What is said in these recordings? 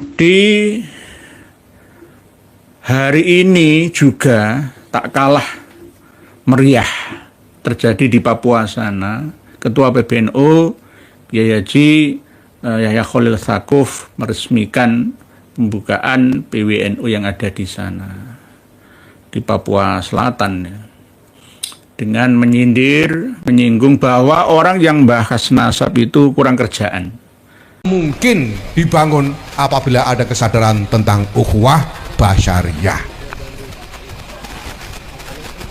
Di hari ini juga tak kalah meriah terjadi di Papua sana. Ketua PBNU Kiai Haji Yahya Khalil Stakuf meresmikan pembukaan PWNU yang ada di sana, di Papua Selatan, ya, dengan menyinggung bahwa orang yang bahas nasab itu kurang kerjaan. Mungkin dibangun apabila ada kesadaran tentang ukhuwah basyariyah.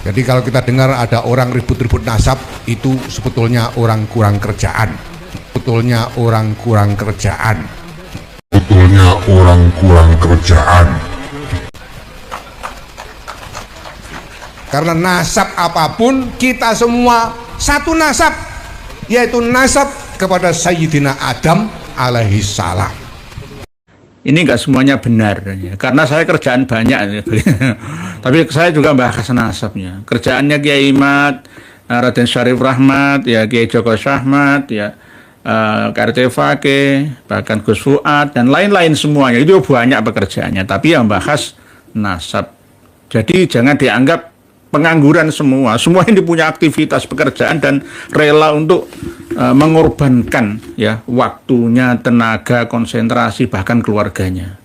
Jadi kalau kita dengar ada orang ribut-ribut nasab, itu sebetulnya orang kurang kerjaan. Sebetulnya orang kurang kerjaan. Sebetulnya orang kurang kerjaan. Karena nasab apapun, kita semua satu nasab, yaitu nasab kepada Sayyidina Adam alaihi salam. Ini enggak semuanya benar, ya, karena saya kerjaan banyak, ya. Tapi saya juga bahas nasabnya. Kerjaannya Kiai Imad, Raden Syarif Rahmat, ya, Kiai Joko Syahmat, ya, KRT Fakih, bahkan Gus Fuad dan lain-lain semuanya. Itu banyak pekerjaannya, tapi yang bahas nasab. Jadi jangan dianggap pengangguran semua ini punya aktivitas pekerjaan dan rela untuk mengorbankan, ya, waktunya, tenaga, konsentrasi, bahkan keluarganya.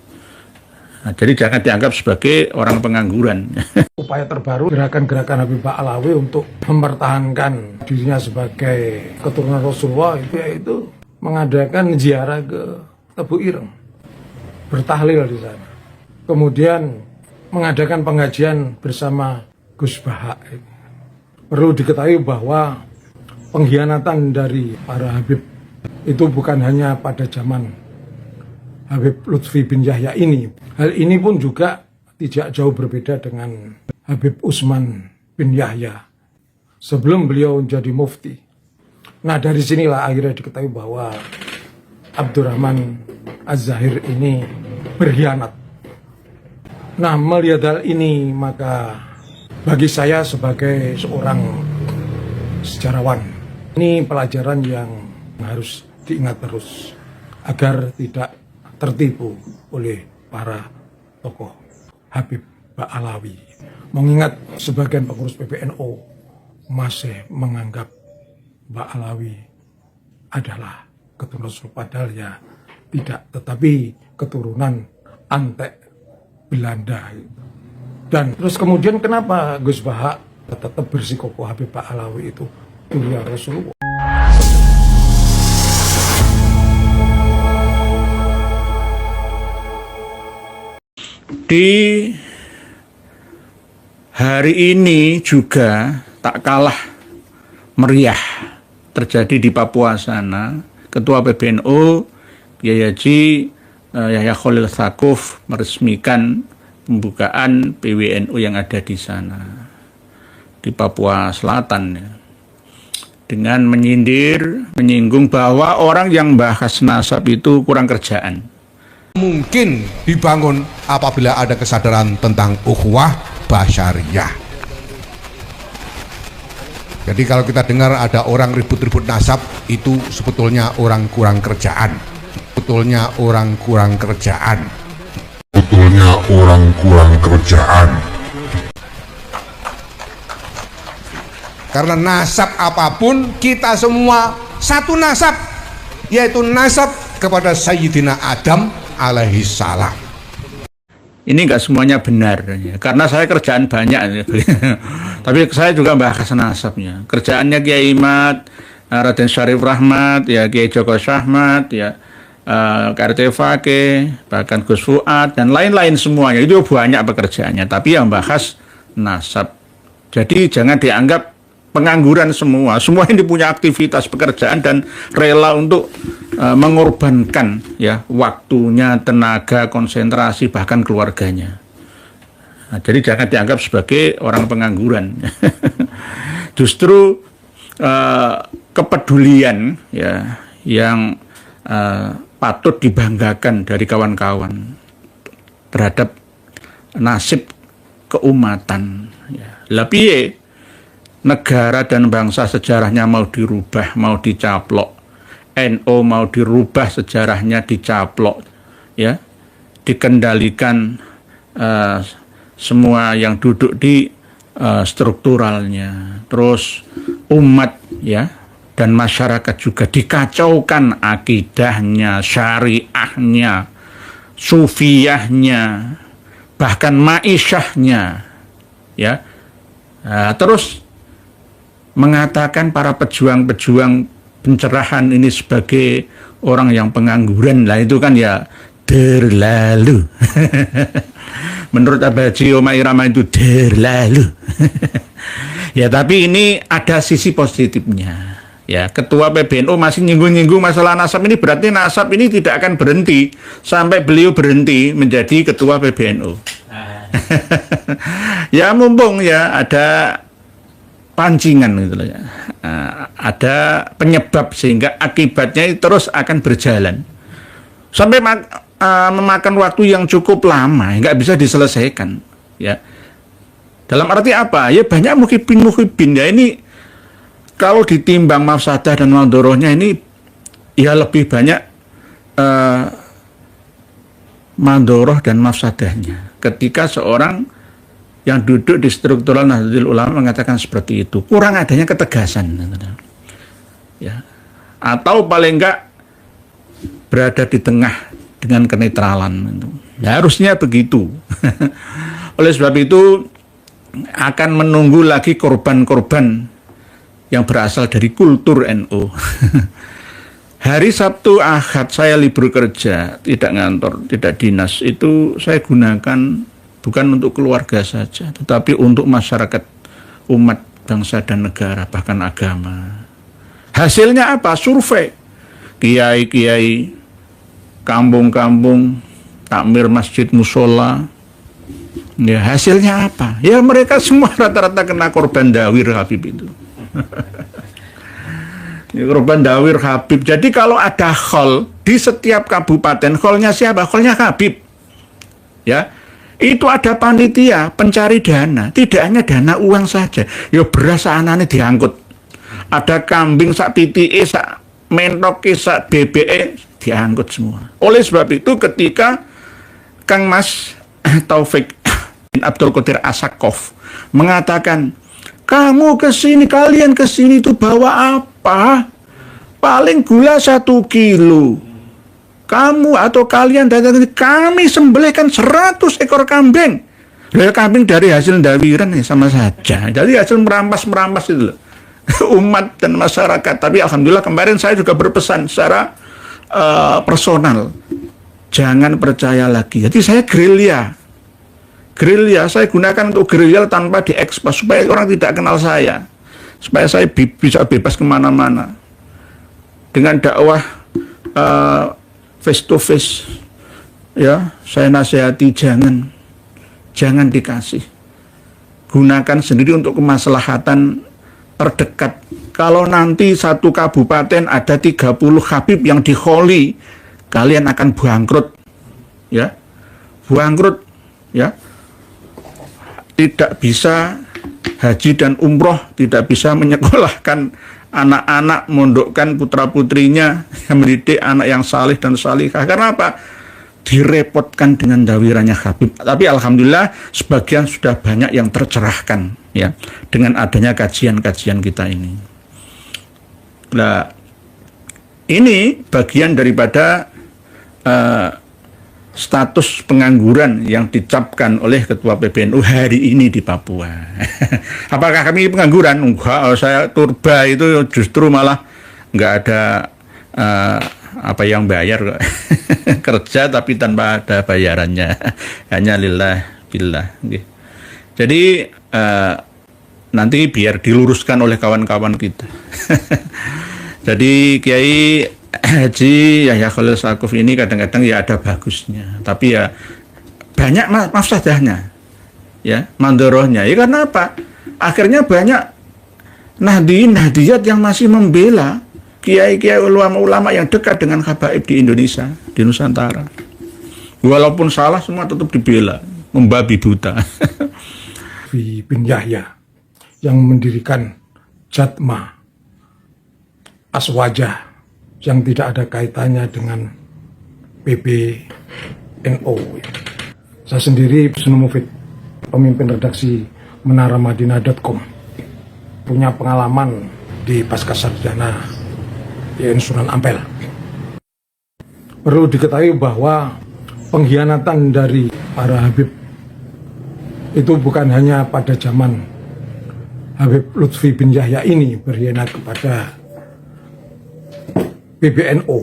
Nah, jadi jangan dianggap sebagai orang pengangguran. Upaya terbaru gerakan-gerakan Habib Ba'alawi untuk mempertahankan dirinya sebagai keturunan Rasulullah itu yaitu mengadakan ziarah ke Tebu Ireng, bertahlil di sana. Kemudian mengadakan pengajian bersama Gus Baha. Perlu diketahui bahwa pengkhianatan dari para Habib itu bukan hanya pada zaman Habib Lutfi bin Yahya ini. Hal ini pun juga tidak jauh berbeda dengan Habib Utsman bin Yahya sebelum beliau menjadi mufti. Nah, dari sinilah akhirnya diketahui bahwa Abdurrahman Az-Zahir ini berkhianat. Nah, melihat hal ini, maka bagi saya sebagai seorang sejarawan, ini pelajaran yang harus diingat terus agar tidak tertipu oleh para tokoh Habib Ba'alawi. Mengingat sebagian pengurus PBNU masih menganggap Ba'alawi adalah keturunan Rasul, padahal ya tidak, tetapi keturunan antek Belanda. Dan terus kemudian kenapa Gus Baha tetap bersikukuh Habib Ba'alawi itu mulia Rasulullah. Di hari ini juga tak kalah meriah terjadi di Papua sana. Ketua PBNU Kiai Haji Yahya Khalil Stakuf meresmikan pembukaan PWNU yang ada di sana, di Papua Selatan, ya, dengan menyinggung bahwa orang yang bahas nasab itu kurang kerjaan. Mungkin dibangun apabila ada kesadaran tentang ukhuwah basyariyah. Jadi kalau kita dengar ada orang ribut-ribut nasab, itu sebetulnya orang kurang kerjaan. Sebetulnya orang kurang kerjaan. Sebetulnya orang kurang kerjaan. Karena nasab apapun, kita semua satu nasab, yaitu nasab kepada Sayyidina Adam alaihi salam. Ini enggak semuanya benar, ya, karena saya kerjaan banyak, ya. Tapi saya juga bahas nasabnya. Kerjaannya Kiai Imad, Raden Syarif Rahmat, ya, Kiai Joko Syahmat, ya, KRT Fakih, bahkan Gus Fuad dan lain-lain semuanya. Itu banyak pekerjaannya, tapi yang bahas nasab. Jadi jangan dianggap pengangguran semua ini punya aktivitas pekerjaan dan rela untuk mengorbankan, ya, waktunya, tenaga, konsentrasi, bahkan keluarganya. Nah, jadi jangan dianggap sebagai orang pengangguran. Justru kepedulian, ya, yang patut dibanggakan dari kawan-kawan terhadap nasib keumatan, ya. Lah piye negara dan bangsa sejarahnya mau dirubah, mau dicaplok, NU mau dirubah sejarahnya dicaplok, ya, dikendalikan semua yang duduk di strukturalnya, terus umat ya dan masyarakat juga dikacaukan akidahnya, syariahnya, sufiyahnya, bahkan maisyahnya, ya. Terus mengatakan para pejuang-pejuang pencerahan ini sebagai orang yang pengangguran, lah itu kan ya terlalu. Menurut Abaji Omah Irama itu terlalu. Ya, tapi ini ada sisi positifnya. Ya, Ketua PBNU masih nyinggung-nyinggung masalah nasab ini, berarti nasab ini tidak akan berhenti sampai beliau berhenti menjadi Ketua PBNU. Ya, mumpung ya ada pancingan gitu loh ya. Ada penyebab sehingga akibatnya terus akan berjalan. Sampai memakan waktu yang cukup lama, nggak bisa diselesaikan. Ya. Dalam arti apa? Ya banyak muhibin ya, ini kalau ditimbang mafsadah dan madorohnya ini ya lebih banyak madoroh dan mafsadahnya. Ketika seorang yang duduk di struktural Nahdlatul Ulama mengatakan seperti itu, kurang adanya ketegasan. Ya. Atau paling enggak berada di tengah dengan kenetralan. Ya, harusnya begitu. Oleh sebab itu akan menunggu lagi korban-korban yang berasal dari kultur NU. Hari Sabtu Ahad saya libur kerja, tidak ngantor, tidak dinas, itu saya gunakan bukan untuk keluarga saja, tetapi untuk masyarakat, umat, bangsa dan negara, bahkan agama. Hasilnya apa? Survei. Kiai-kiai, kampung-kampung, takmir masjid musola. Ya, hasilnya apa? Ya mereka semua rata-rata kena korban dawir Habib itu. Ya, korban dawir Habib. Jadi kalau ada khol di setiap kabupaten, kholnya siapa? Kholnya Habib. Ya, itu ada panitia pencari dana. Tidak hanya dana uang saja. Ya beras anane diangkut. Ada kambing sak titike, sak mentoke, sak bebeke diangkut semua. Oleh sebab itu ketika Kang Mas Taufik bin Abdul Qadir As-Saqqaf mengatakan, kamu kesini, kalian kesini itu bawa apa? Paling gula 1 kilo. Kamu atau kalian datang ini, kami sembelihkan 100 ekor kambing. Dari kambing dari hasil dawiran ya sama saja. Jadi hasil merampas itu loh. Umat dan masyarakat. Tapi alhamdulillah kemarin saya juga berpesan secara personal, jangan percaya lagi. Jadi saya gerilya, saya gunakan untuk gerilya tanpa diekspos supaya orang tidak kenal saya, supaya saya bisa bebas kemana-mana dengan dakwah face to face. Ya, saya nasihati jangan dikasih, gunakan sendiri untuk kemaslahatan terdekat. Kalau nanti satu kabupaten ada 30 Habib yang dikholi, kalian akan bangkrut. Ya. Bangkrut, ya. Tidak bisa haji dan umroh, tidak bisa menyekolahkan anak-anak, mondokkan putra-putrinya, mendidik anak yang salih dan salihah. Karena apa? Direpotkan dengan dawirannya Habib. Tapi alhamdulillah sebagian sudah banyak yang tercerahkan ya dengan adanya kajian-kajian kita ini. Nah, ini bagian daripada status pengangguran yang dicapkan oleh Ketua PBNU hari ini di Papua. Apakah kami pengangguran? Enggak, saya turba itu justru malah enggak ada apa yang bayar. Kerja tapi tanpa ada bayarannya, hanya lillah billah. Jadi nanti biar diluruskan oleh kawan-kawan kita. Jadi Kiai Haji Yahya Khalil Stakuf ini kadang-kadang ya ada bagusnya, tapi ya banyak mafsadahnya, ya mandorohnya. Ya karena apa? Akhirnya banyak nahdiyat yang masih membela kiai-kiai ulama-ulama yang dekat dengan habaib di Indonesia, di Nusantara. Walaupun salah semua tetap dibela, membabi buta. Bin Yahya yang mendirikan Jatma Aswajah yang tidak ada kaitannya dengan PB NU. Saya sendiri Husnul Mufid, pemimpin redaksi menaramadinah.com, punya pengalaman di pasca sarjana YN Sunan Ampel. Perlu diketahui bahwa pengkhianatan dari para Habib itu bukan hanya pada zaman Habib Lutfi bin Yahya ini berkhianat kepada PBNU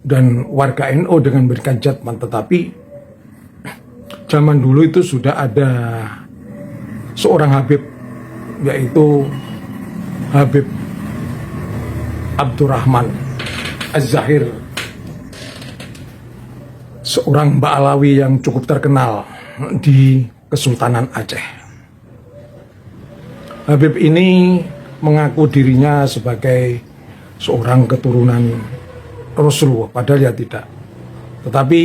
dan warga NU dengan memberikan jatman, tetapi zaman dulu itu sudah ada seorang Habib, yaitu Habib Abdurrahman Az-Zahir, seorang Mbak Alawi yang cukup terkenal di Kesultanan Aceh. Habib ini mengaku dirinya sebagai seorang keturunan Rasulullah, padahal ya tidak. Tetapi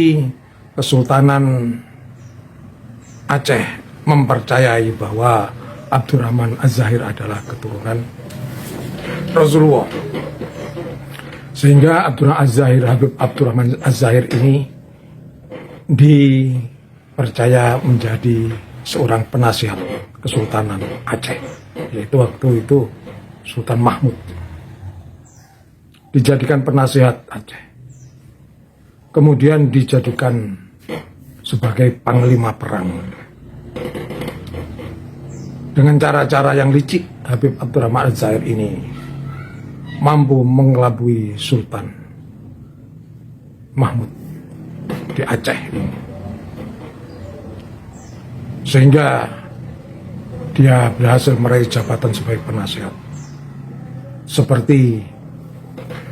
Kesultanan Aceh mempercayai bahwa Abdurrahman Az-Zahir adalah keturunan Rasulullah. Sehingga Abdurrahman Az-Zahir, Habib Abdurrahman Az-Zahir ini dipercaya menjadi seorang penasihat Kesultanan Aceh, yaitu waktu itu Sultan Mahmud dijadikan penasihat Aceh, kemudian dijadikan sebagai panglima perang. Dengan cara-cara yang licik, Habib Abdurrahman Az-Zahir ini mampu mengelabui Sultan Mahmud di Aceh ini, sehingga dia berhasil meraih jabatan sebagai penasihat. Seperti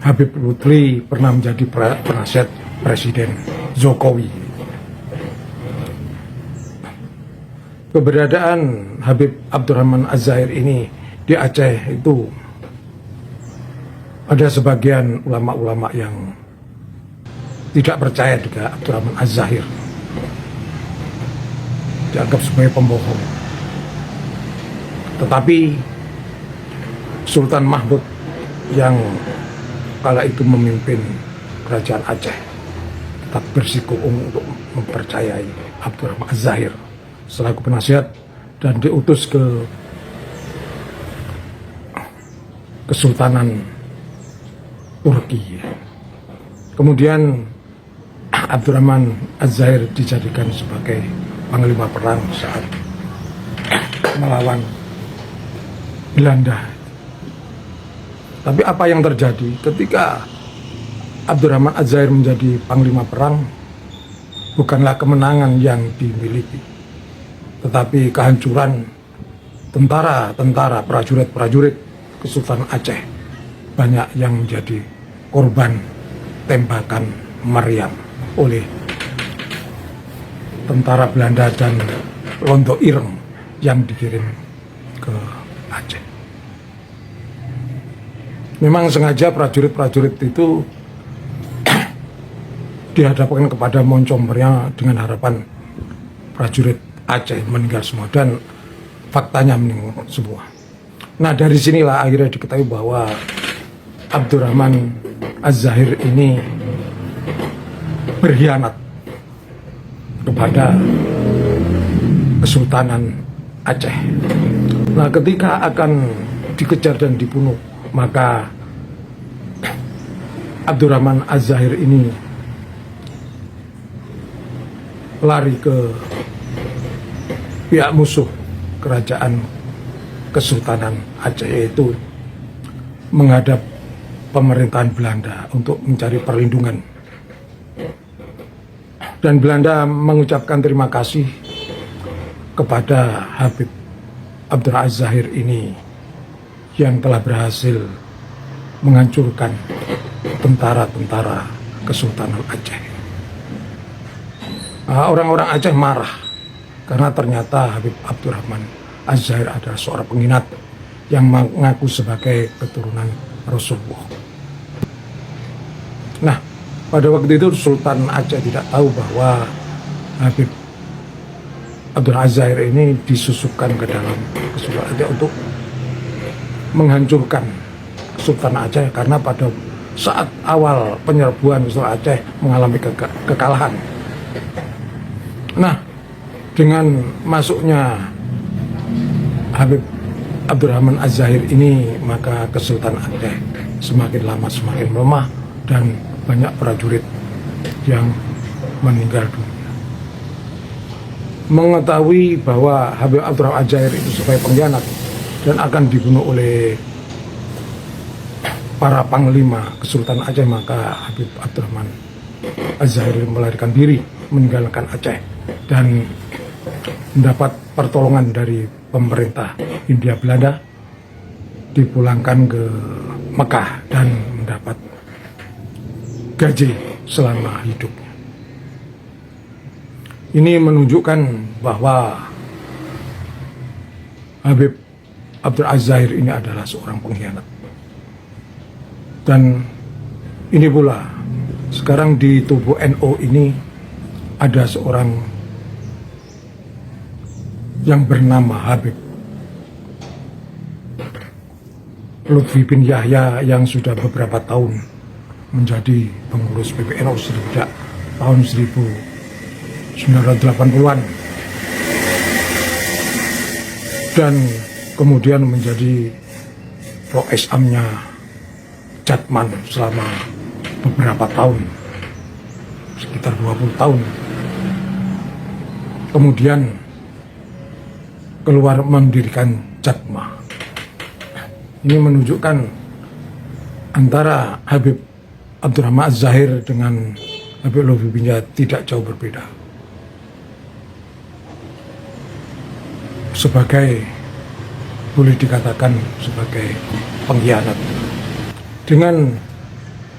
Habib Lutfi pernah menjadi penasihat Presiden Jokowi. Keberadaan Habib Abdurrahman Az-Zahir ini di Aceh itu ada sebagian ulama-ulama yang tidak percaya dengan Abdurrahman Az-Zahir, dianggap sebagai pembohong. Tetapi Sultan Mahmud yang kala itu memimpin kerajaan Aceh tetap bersikukuh untuk mempercayai Abdurrahman Az-Zahir selaku penasihat dan diutus ke Kesultanan Turki. Kemudian Abdurrahman Az-Zahir dijadikan sebagai panglima perang saat melawan Belanda. Tapi apa yang terjadi ketika Abdurrahman Az-Zahir menjadi panglima perang? Bukanlah kemenangan yang dimiliki, tetapi kehancuran tentara-tentara, prajurit-prajurit Kesultanan Aceh. Banyak yang menjadi korban tembakan meriam oleh tentara Belanda dan Londo Ireng yang dikirim ke Aceh. Memang sengaja prajurit-prajurit itu dihadapkan kepada moncong dengan harapan prajurit Aceh meninggal semua, dan faktanya meninggal semua. Nah, dari sinilah akhirnya diketahui bahwa Abdurrahman Az-Zahir ini berkhianat kepada Kesultanan Aceh. Nah, ketika akan dikejar dan dibunuh, maka Abdurrahman Az-Zahir ini lari ke pihak musuh kerajaan Kesultanan Aceh, yaitu menghadap pemerintahan Belanda untuk mencari perlindungan. Dan Belanda mengucapkan terima kasih kepada Habib Abdurrahman Az-Zahir ini yang telah berhasil menghancurkan tentara-tentara Kesultanan Aceh. Orang-orang Aceh marah karena ternyata Habib Abdurrahman Az-Zahir adalah seorang pengkhianat yang mengaku sebagai keturunan Rasulullah. Nah, pada waktu itu Sultan Aceh tidak tahu bahwa Habib Abdurrahman Az-Zahir ini disusupkan ke dalam Kesultanan Aceh untuk menghancurkan Kesultanan Aceh, karena pada saat awal penyerbuan Kesultanan Aceh mengalami kekalahan. Nah, dengan masuknya Habib Abdurrahman Az-Zahir ini, maka Kesultanan Aceh semakin lama semakin melemah dan banyak prajurit yang meninggal dunia. Mengetahui bahwa Habib Abdurrahman Az-Zahir itu sebagai pengkhianat dan akan dibunuh oleh para panglima Kesultanan Aceh, maka Habib Abdurrahman Az-Zahir melarikan diri meninggalkan Aceh dan mendapat pertolongan dari pemerintah Hindia Belanda, dipulangkan ke Mekah dan mendapat gaji selama hidupnya. Ini menunjukkan bahwa Habib Abdurrahman Az-Zahir ini adalah seorang pengkhianat. Dan ini pula, sekarang di tubuh NU ini ada seorang yang bernama Habib Lutfi bin Yahya yang sudah beberapa tahun menjadi pengurus PBNU sejak tahun 1980-an dan kemudian menjadi Pro-Islamnya Jatman selama beberapa tahun, sekitar 20 tahun. Kemudian keluar mendirikan Jatma. Ini menunjukkan antara Habib Abdurrahman Az-Zahir dengan Habib Lutfi bin Yahya tidak jauh berbeda. Sebagai, boleh dikatakan sebagai pengkhianat. Dengan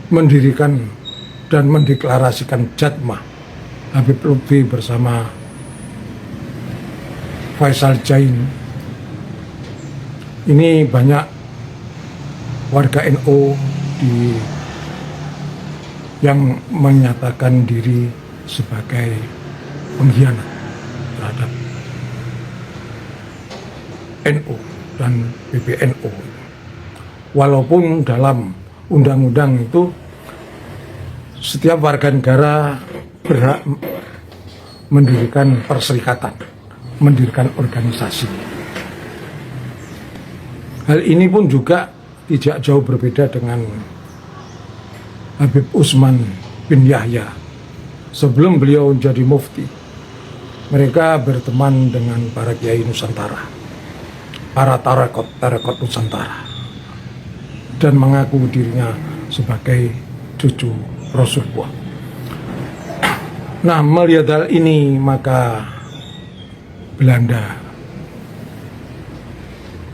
mendirikan dan mendeklarasikan Jatma, Habib Lutfi bersama Faisal Jain, ini banyak warga NU yang menyatakan diri sebagai pengkhianat terhadap NU dan PBNU. Walaupun dalam undang-undang itu setiap warga negara berhak mendirikan perserikatan, mendirikan organisasi. Hal ini pun juga tidak jauh berbeda dengan Habib Utsman bin Yahya. Sebelum beliau menjadi mufti, mereka berteman dengan para kiai Nusantara, para tarekat Nusantara, dan mengaku dirinya sebagai cucu Rasulullah. Nah, melihat hal ini, maka Belanda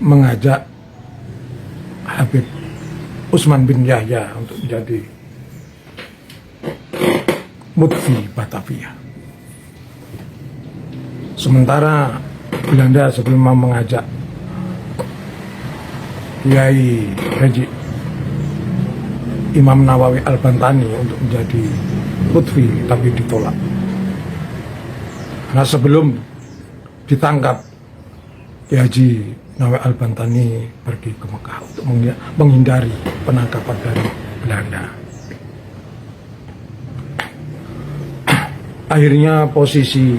mengajak Habib Utsman bin Yahya untuk menjadi Mufti Batavia. Sementara Belanda sebelum mengajak Kiai Haji Imam Nawawi Al-Bantani untuk menjadi Mufti, tapi ditolak. Nah, sebelum ditangkap, Kiai Haji Nawawi Al-Bantani pergi ke Mekah untuk menghindari penangkapan dari Belanda. Akhirnya posisi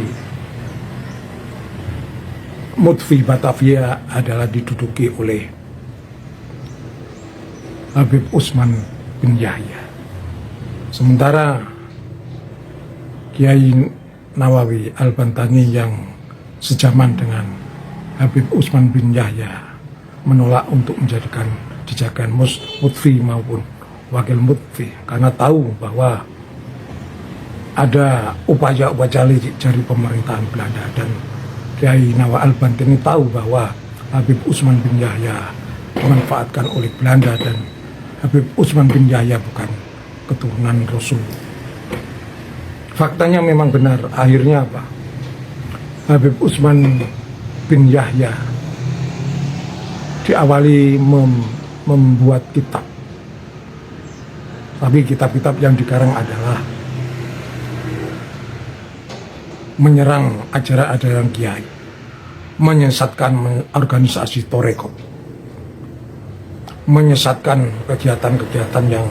Mufti Batavia adalah diduduki oleh Habib Utsman bin Yahya. Sementara Kiai Nawawi Al-Bantani yang sejaman dengan Habib Utsman bin Yahya menolak untuk dijadikan mufti maupun wakil mufti, karena tahu bahwa ada upaya-upaya dari pemerintahan Belanda, dan Kiai Nawawi Al-Bantani tahu bahwa Habib Utsman bin Yahya dimanfaatkan oleh Belanda dan Habib Utsman bin Yahya bukan keturunan Rasul. Faktanya memang benar. Akhirnya apa? Habib Utsman bin Yahya diawali membuat kitab, tapi kitab-kitab yang dikarang adalah menyerang ajaran-ajaran kiai, menyesatkan organisasi Torekot, menyesatkan kegiatan-kegiatan yang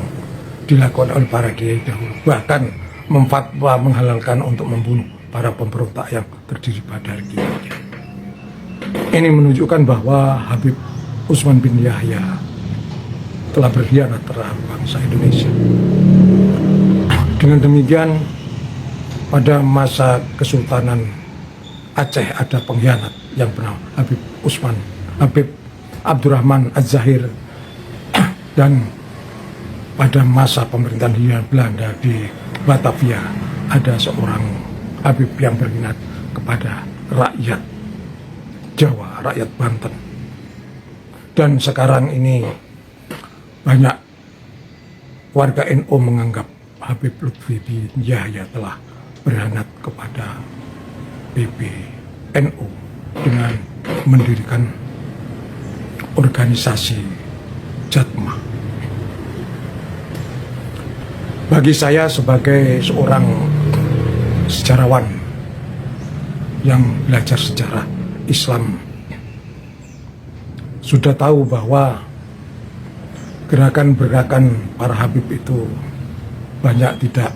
dilakukan oleh para kiai dahulu, bahkan memfatwa menghalalkan untuk membunuh para pemberontak yang terdiri pada Ricky. Ini menunjukkan bahwa Habib Utsman bin Yahya telah berkhianat terhadap bangsa Indonesia. Dengan demikian, pada masa Kesultanan Aceh ada pengkhianat yang bernama Habib Abdurrahman Az-Zahir, dan pada masa pemerintahan Hindia Belanda di Batavia ada seorang Habib yang berminat kepada rakyat Jawa, rakyat Banten. Dan sekarang ini banyak warga NU menganggap Habib Lutfi bin Yahya telah berkhianat kepada PBNU dengan mendirikan organisasi Jatma. Bagi saya sebagai seorang sejarawan yang belajar sejarah Islam, sudah tahu bahwa gerakan-gerakan para Habib itu banyak tidak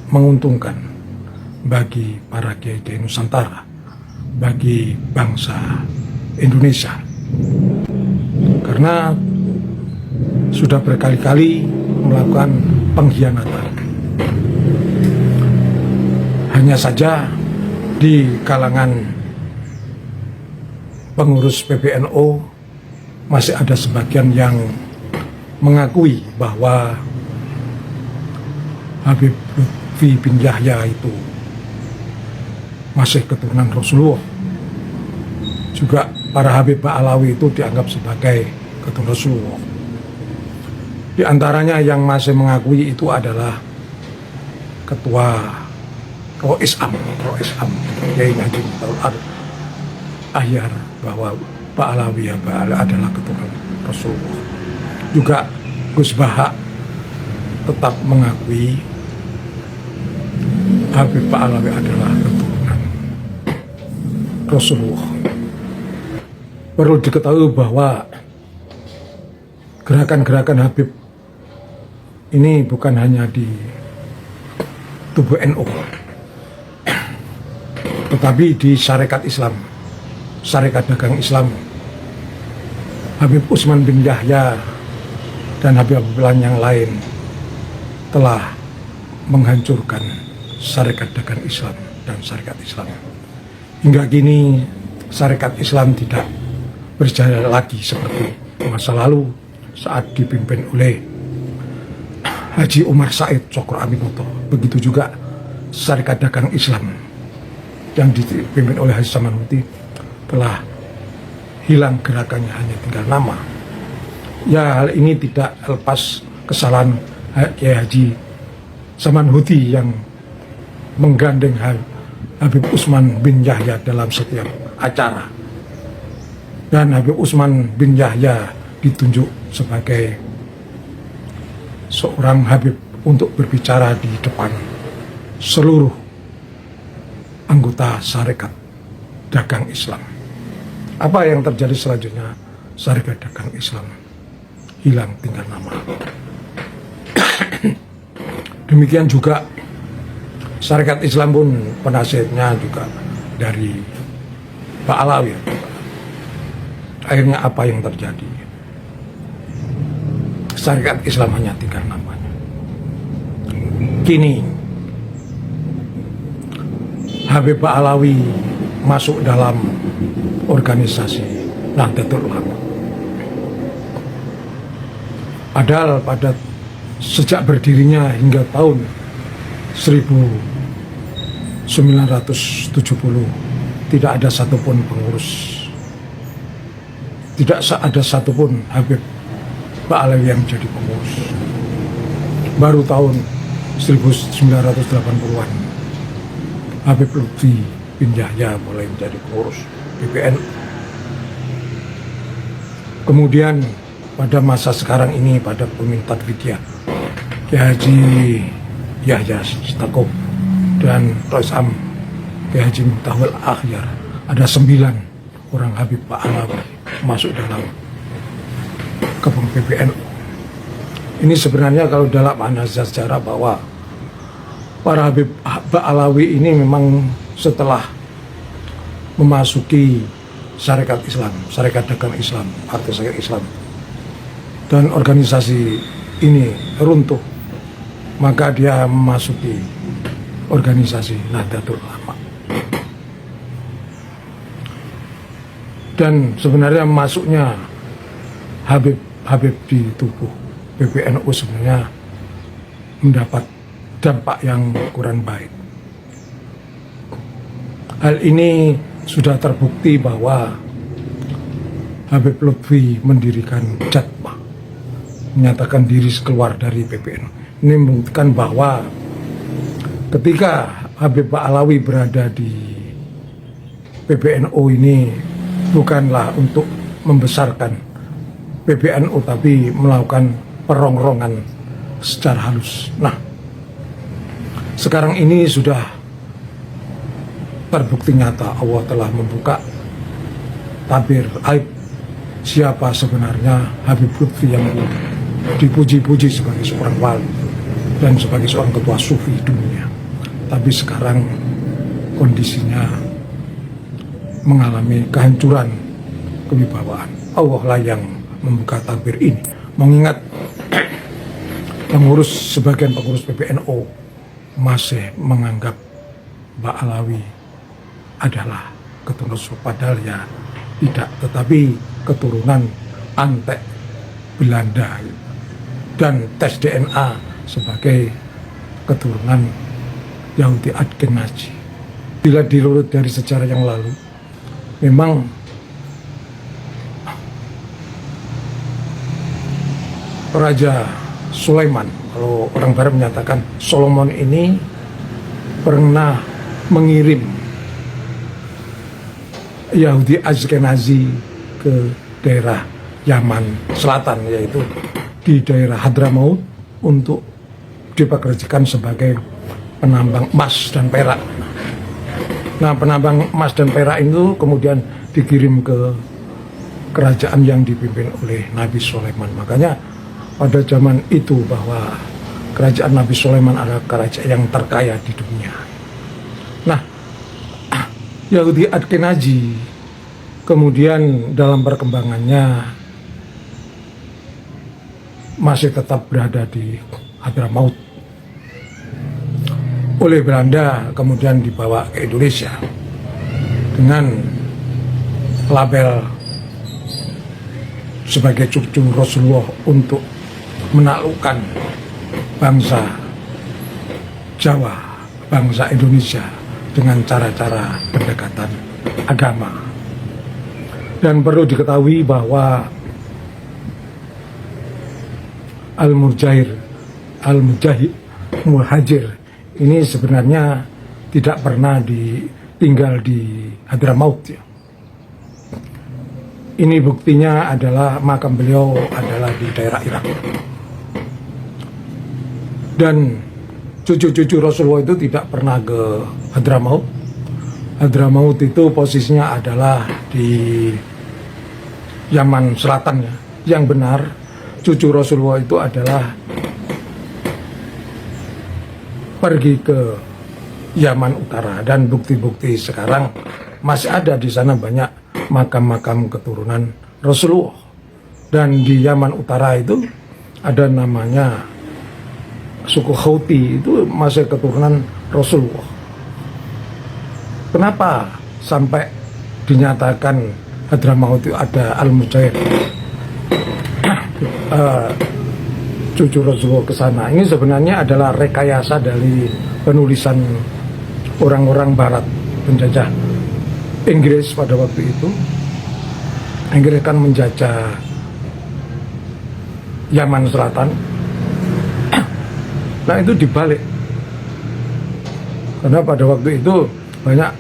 menguntungkan bagi para kiai di Nusantara, bagi bangsa Indonesia, karena sudah berkali-kali melakukan pengkhianatan. Hanya saja di kalangan pengurus PBNU masih ada sebagian yang mengakui bahwa Habib Lutfi bin Yahya itu masih keturunan Rasulullah. Juga para Habib Ba'alawi itu dianggap sebagai keturunan Rasulullah. Di antaranya yang masih mengakui itu adalah Ketua Rois Am Kiai Haji Muftaul Ahyar, bahwa Ba'alawi adalah keturunan Rasulullah. Juga Gus Baha tetap mengakui Habib Ba'alawi adalah keturunan Rasulullah. Perlu diketahui bahwa gerakan-gerakan Habib ini bukan hanya di tubuh NU, tetapi di Syarikat Islam, Syarikat Dagang Islam. Habib Utsman bin Yahya dan Habib lain yang lain telah menghancurkan Syarikat Dagang Islam dan Syarikat Islam. Hingga kini Syarikat Islam tidak berjalan lagi seperti masa lalu saat dipimpin oleh Haji Umar Said Cokro Aminoto. Begitu juga Syarikat Dagang Islam yang dipimpin oleh Haji Samanhudi telah hilang gerakannya, hanya tinggal nama. Ya, hal ini tidak lepas kesalahan Kiai Haji Samanhudi yang menggandeng Habib Utsman bin Yahya dalam setiap acara. Dan Habib Utsman bin Yahya ditunjuk sebagai seorang Habib untuk berbicara di depan seluruh anggota Syarikat Dagang Islam. Apa yang terjadi selanjutnya? Syarikat Dagang Islam hilang, tinggal nama. Demikian juga Syarikat Islam pun penasihatnya juga dari Ba'alawi. Akhirnya apa yang terjadi? Syarikat Islam hanya tinggal namanya. Kini Habib Ba'alawi masuk dalam organisasi Nahdlatul Ulama. Padahal pada sejak berdirinya hingga tahun 1970 tidak ada satupun pengurus, tidak ada satupun Habib Ba'alawi yang menjadi pengurus. Baru tahun 1980-an Habib Lutfi bin Yahya mulai menjadi pengurus PBNU. Kemudian pada masa sekarang ini, pada pemerintahan Widya Kiai Haji Yahya Stakuf dan Rois Am Kiai Haji Muftaul Ahyar, ada 9 orang Habib Ba'alawi masuk dalam gabung PBNU. Ini sebenarnya kalau dalam analisis sejarah bahwa para Habib Ba'alawi ini memang setelah memasuki syarikat Islam, syarikat dagang Islam, partai syarikat Islam, dan organisasi ini runtuh, maka dia memasuki organisasi Nahdlatul Ulama. Dan sebenarnya masuknya Habib di tubuh PBNU sebenarnya mendapat dampak yang kurang baik. Hal ini sudah terbukti bahwa Habib Lutfi mendirikan Jatma, menyatakan diri keluar dari PBNU. Ini membuktikan bahwa ketika Habib Ba'alawi berada di PBNU ini bukanlah untuk membesarkan PBNU, tapi melakukan perongrongan secara halus. Nah, sekarang ini sudah terbukti nyata Allah telah membuka tabir aib siapa sebenarnya Habib Lutfi yang dipuji-puji sebagai seorang wali dan sebagai seorang ketua sufi dunia. Tapi sekarang kondisinya mengalami kehancuran kewibawaan. Allah lah yang membuka tabir ini. Mengingat sebagian pengurus PBNU masih menganggap Ba'alawi adalah keturunan Rasul, padahal ya tidak, tetapi keturunan antek Belanda dan tes DNA sebagai keturunan Yahudi Ashkenazi. Bila dirunut dari sejarah yang lalu, memang Raja Sulaiman, kalau orang Barat menyatakan Solomon ini pernah mengirim Yahudi Ashkenazi ke daerah Yaman Selatan, yaitu di daerah Hadramaut, untuk dipekerjakan sebagai penambang emas dan perak. Nah, penambang emas dan perak itu kemudian dikirim ke kerajaan yang dipimpin oleh Nabi Sulaiman. Makanya pada zaman itu bahwa kerajaan Nabi Sulaiman adalah kerajaan yang terkaya di dunia. Nah, Yahudi Ashkenazi kemudian dalam perkembangannya masih tetap berada di Hadramaut. Oleh Belanda kemudian dibawa ke Indonesia dengan label sebagai cucu Rasulullah untuk menaklukkan bangsa Jawa, bangsa Indonesia dengan cara-cara pendekatan agama. Dan perlu diketahui bahwa Al-Muhajir ini sebenarnya tidak pernah tinggal di Hadramaut ya. Ini buktinya adalah makam beliau adalah di daerah Irak. Dan cucu-cucu Rasulullah itu tidak pernah ke Hadramaut. Hadramaut itu posisinya adalah di Yaman Selatan ya. Yang benar cucu Rasulullah itu adalah pergi ke Yaman Utara, dan bukti-bukti sekarang masih ada di sana banyak makam-makam keturunan Rasulullah. Dan di Yaman Utara itu ada namanya suku Houthi, itu masih keturunan Rasulullah. Kenapa sampai dinyatakan Hadramaut itu ada Al-Mujair cucu Rasulullah ke sana? Ini sebenarnya adalah rekayasa dari penulisan orang-orang Barat penjajah Inggris pada waktu itu. Inggris kan menjajah Yaman Selatan. Nah, itu dibalik, karena pada waktu itu banyak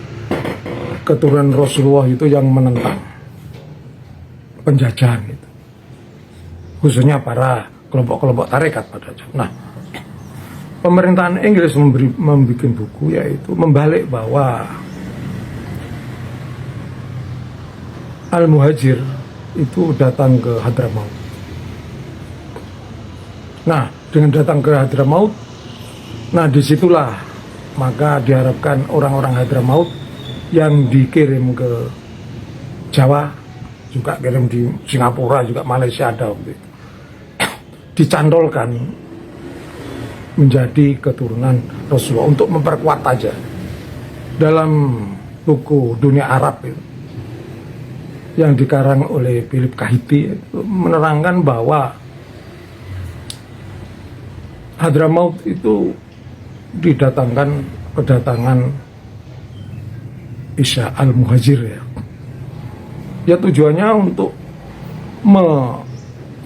keturunan Rasulullah itu yang menentang penjajahan itu, khususnya para kelompok-kelompok tarekat pada zaman. Nah, pemerintahan Inggris membuat buku, yaitu membalik bahwa Al-Muhajir itu datang ke Hadramaut. Nah, dengan datang ke Hadramaut, nah disitulah maka diharapkan orang-orang Hadramaut yang dikirim ke Jawa, juga kirim di Singapura, juga Malaysia ada waktu itu, dicantolkan menjadi keturunan Rasulullah untuk memperkuat aja. Dalam buku Dunia Arab itu, yang dikarang oleh Philip Kahiti, menerangkan bahwa Hadramaut itu kedatangan Isa al-Muhajir ya. Ya tujuannya untuk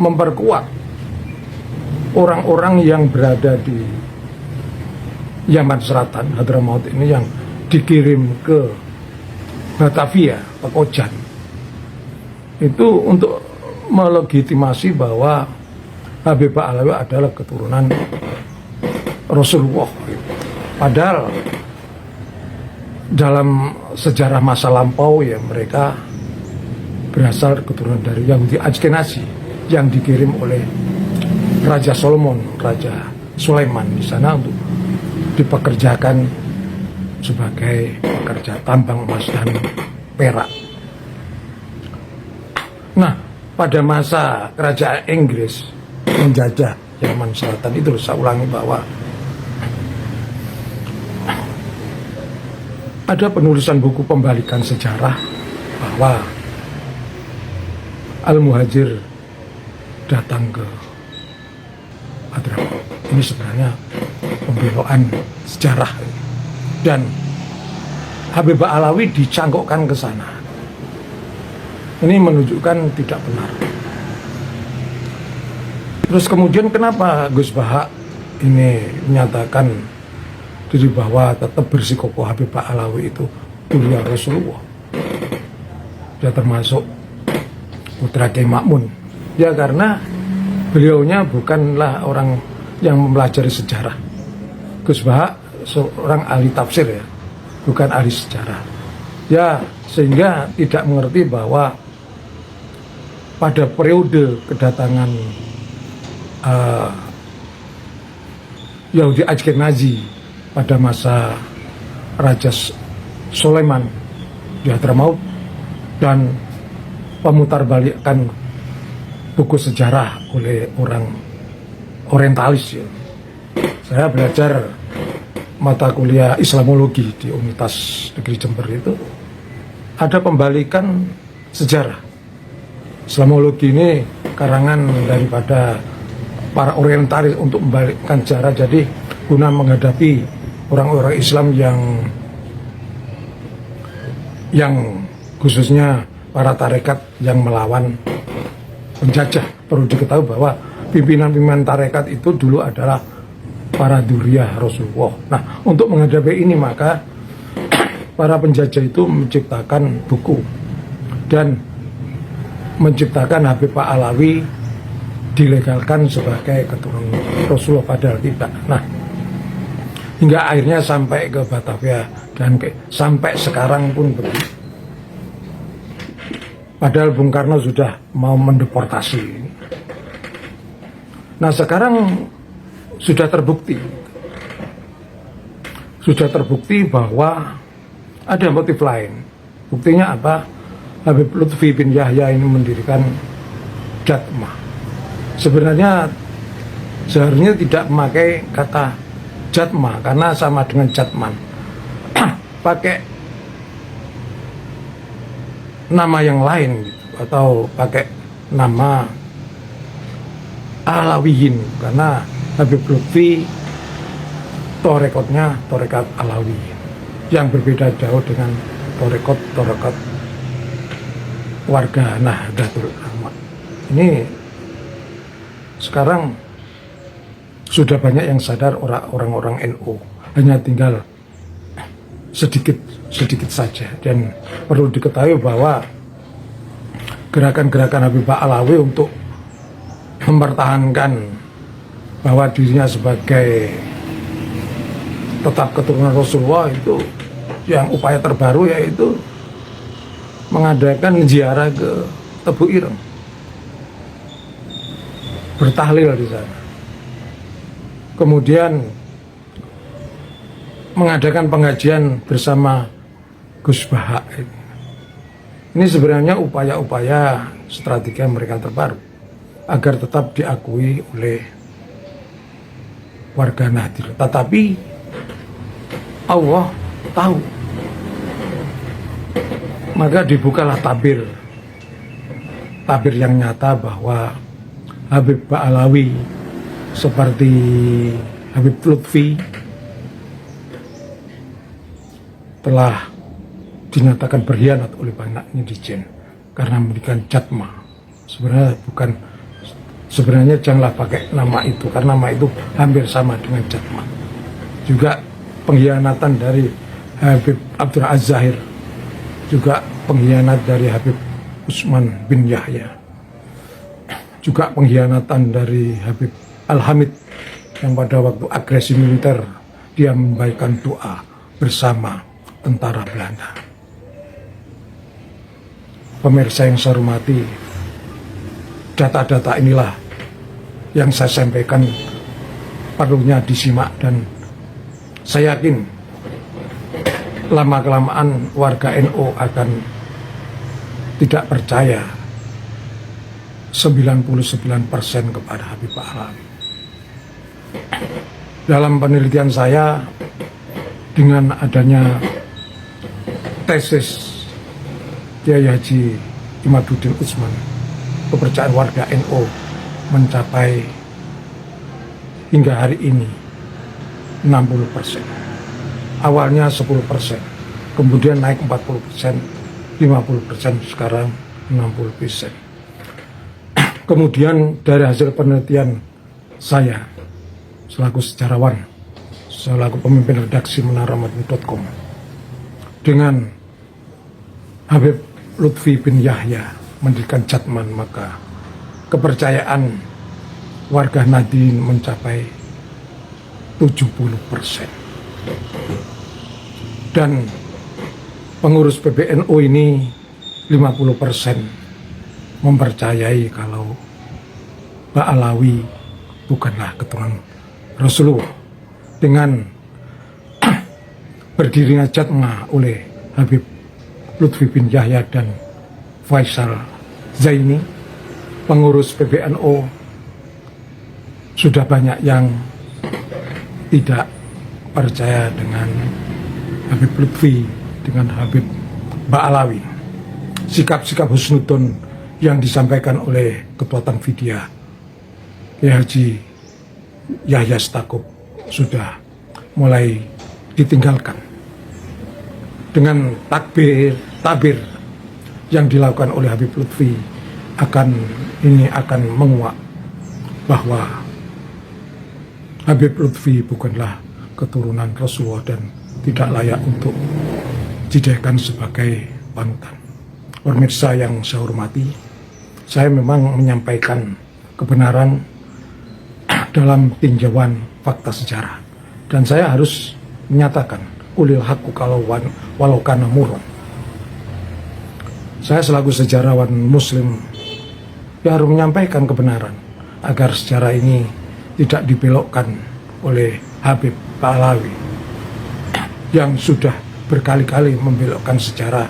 memperkuat orang-orang yang berada di Yaman Selatan, Hadramaut ini yang dikirim ke Batavia, Pekojan. Itu untuk melegitimasi bahwa Habib Ba'alawi adalah keturunan Rasulullah. Padahal dalam sejarah masa lampau ya mereka berasal keturunan dari Yahudi Ashkenazi yang dikirim oleh Raja Solomon, Raja Sulaiman di sana untuk dipekerjakan sebagai pekerja tambang emas dan perak. Nah, pada masa kerajaan Inggris menjajah Yaman Selatan itu, saya ulangi bahwa ada penulisan buku pembalikan sejarah bahwa Al-Muhajir datang ke Hadramaut. Ini sebenarnya pembelokan sejarah dan Habib Ba'alawi dicangkokkan ke sana. Ini menunjukkan tidak benar. Terus kemudian kenapa Gus Baha ini menyatakan diri bahwa tetap bersikokoh Habib Ba'alawi itu kuliah Rasulullah? Dia termasuk putra Kiai Makmun. Ya karena beliaunya bukanlah orang yang mempelajari sejarah. Gus Baha seorang ahli tafsir ya, bukan ahli sejarah. Ya sehingga tidak mengerti bahwa pada periode kedatangan Yahudi Ashkenazi pada masa Raja Sulaiman di Hadramaut dan pemutarbalikan buku sejarah oleh orang orientalis ya. Saya belajar mata kuliah Islamologi di Universitas Negeri Jember itu ada pembalikan sejarah. Islamologi ini karangan daripada para orientalis untuk membalikkan sejarah, jadi guna menghadapi orang-orang Islam yang khususnya para tarekat yang melawan penjajah. Perlu diketahui bahwa pimpinan-pimpinan tarekat itu dulu adalah para duriyah Rasulullah. Nah, untuk menghadapi ini maka para penjajah itu menciptakan buku dan menciptakan Habib Ba'alawi dilegalkan sebagai keturunan Rasulullah, padahal tidak. Nah, hingga akhirnya sampai ke Batavia dan sampai sekarang pun begitu. Padahal Bung Karno sudah mau mendeportasi. Nah, sekarang sudah terbukti bahwa ada motif lain. Buktinya apa? Habib Lutfi bin Yahya ini mendirikan Jatmah. Sebenarnya seharusnya tidak memakai kata Jatmah karena sama dengan Jatman. Pakai nama yang lain gitu, atau pakai nama Alawiyin karena Habib Lutfi torekotnya torekat Alawi yang berbeda jauh dengan torekot warga Nahdlatul Ulama. Ini sekarang sudah banyak yang sadar orang-orang NU, hanya tinggal sedikit saja. Dan perlu diketahui bahwa gerakan-gerakan Habib Ba'alawi untuk mempertahankan bahwa dirinya sebagai tetap keturunan Rasulullah itu yang upaya terbaru yaitu mengadakan ziarah ke Tebu Ireng, bertahlil di sana. Kemudian mengadakan pengajian bersama Gus Baha. Ini sebenarnya upaya-upaya strategi mereka terbaru agar tetap diakui oleh warga Nahdien. Tetapi Allah tahu, maka dibukalah tabir yang nyata bahwa Habib Ba'alawi seperti Habib Lutfi telah dinyatakan berkhianat oleh banyak netizen karena memberikan jatma. Sebenarnya janganlah pakai nama itu, karena nama itu hampir sama dengan jatma. Juga pengkhianatan dari Habib Abdul Az-Zahir, juga pengkhianat dari Habib Usman bin Yahya, juga pengkhianatan dari Habib Al-Hamid yang pada waktu agresi militer dia membaikkan doa bersama tentara Belanda. Pemirsa yang saya hormati, data-data inilah yang saya sampaikan perlunya disimak, dan saya yakin lama-kelamaan warga NU akan tidak percaya 99% kepada Habib Ba'alawi. Dalam penelitian saya, dengan adanya tesis Kiai Haji Imaduddin Utsman, kepercayaan warga NU mencapai hingga hari ini 60%. Awalnya 10%, kemudian naik 40%, 50%, sekarang 60%. Kemudian dari hasil penelitian saya selaku sejarawan, selaku pemimpin redaksi menaramadni.com, dengan Habib Lutfi bin Yahya mendirikan Jatman, maka kepercayaan warga Nahdien mencapai 70%. Dan pengurus PBNU ini 50% mempercayai kalau Ba'alawi bukanlah keturunan Rasulullah. Dengan berdirinya Jatma oleh Habib Lutfi bin Yahya dan Faisal Zaini, pengurus PBNU sudah banyak yang tidak percaya dengan Habib Lutfi, dengan Habib Ba'alawi. Sikap-sikap husnudon yang disampaikan oleh Ketua Tanfidiyah Kiai Haji Yahya Stakuf sudah mulai ditinggalkan. Dengan tabir yang dilakukan oleh Habib Lutfi akan menguak bahwa Habib Lutfi bukanlah keturunan Rasulullah dan tidak layak untuk dijadikan sebagai panutan. Pemirsa yang saya hormati, saya memang menyampaikan kebenaran dalam tinjauan fakta sejarah, dan saya harus menyatakan ulil haqqu walau kana murran. Saya selaku sejarawan muslim ya harus menyampaikan kebenaran agar sejarah ini tidak dibelokkan oleh Habib Ba'alawi yang sudah berkali-kali membelokkan sejarah,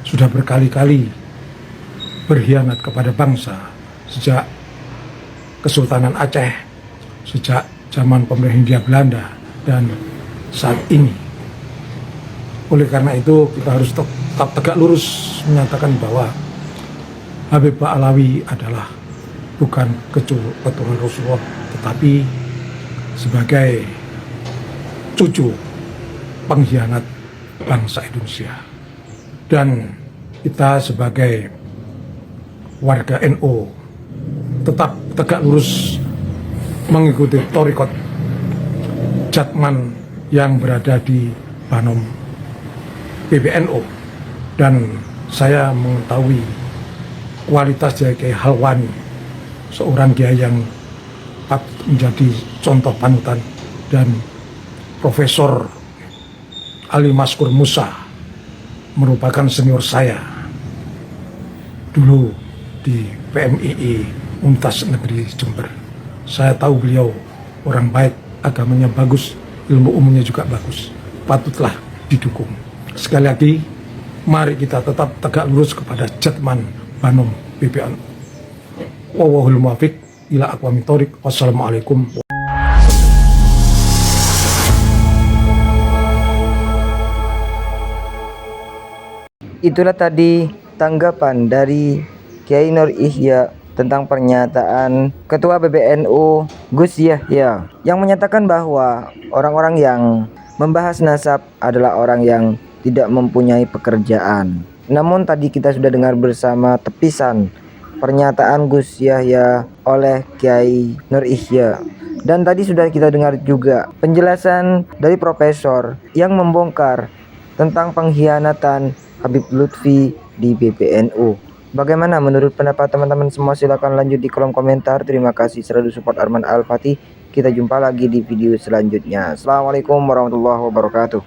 sudah berkali-kali berkhianat kepada bangsa sejak Kesultanan Aceh, sejak zaman pemerintah Hindia Belanda, dan saat ini. Oleh karena itu kita harus tetap tegak lurus menyatakan bahwa Habib Ba'alawi adalah bukan keturunan Rasulullah, tetapi sebagai cucu pengkhianat bangsa Indonesia. Dan kita sebagai warga NU tetap tegak lurus mengikuti thariqat Jatman yang berada di Banom PBNU, dan saya mengetahui kualitas Kiai Halwani, seorang kiai yang menjadi contoh panutan, dan Profesor Ali Maskur Musa merupakan senior saya dulu di PMII Untas Negeri Jember. Saya tahu beliau orang baik, agamanya bagus, ilmu umumnya juga bagus. patutlah didukung. Sekali lagi, mari kita tetap tegak lurus kepada Jatman Banom BPN. Wallahul muwaffiq ila aqwamit thoriq. Wassalamualaikum. Itulah tadi tanggapan dari Kiai Nur Ihya tentang pernyataan Ketua PBNU Gus Yahya yang menyatakan bahwa orang-orang yang membahas nasab adalah orang yang tidak mempunyai pekerjaan. Namun tadi kita sudah dengar bersama tepisan pernyataan Gus Yahya oleh Kiai Nur Ihya. Dan tadi sudah kita dengar juga penjelasan dari profesor yang membongkar tentang pengkhianatan Habib Lutfi di PBNU. Bagaimana menurut pendapat teman-teman semua? Silahkan lanjut di kolom komentar. Terima kasih selalu support Arman Al Fatih. Kita jumpa lagi di video selanjutnya. Assalamualaikum warahmatullahi wabarakatuh.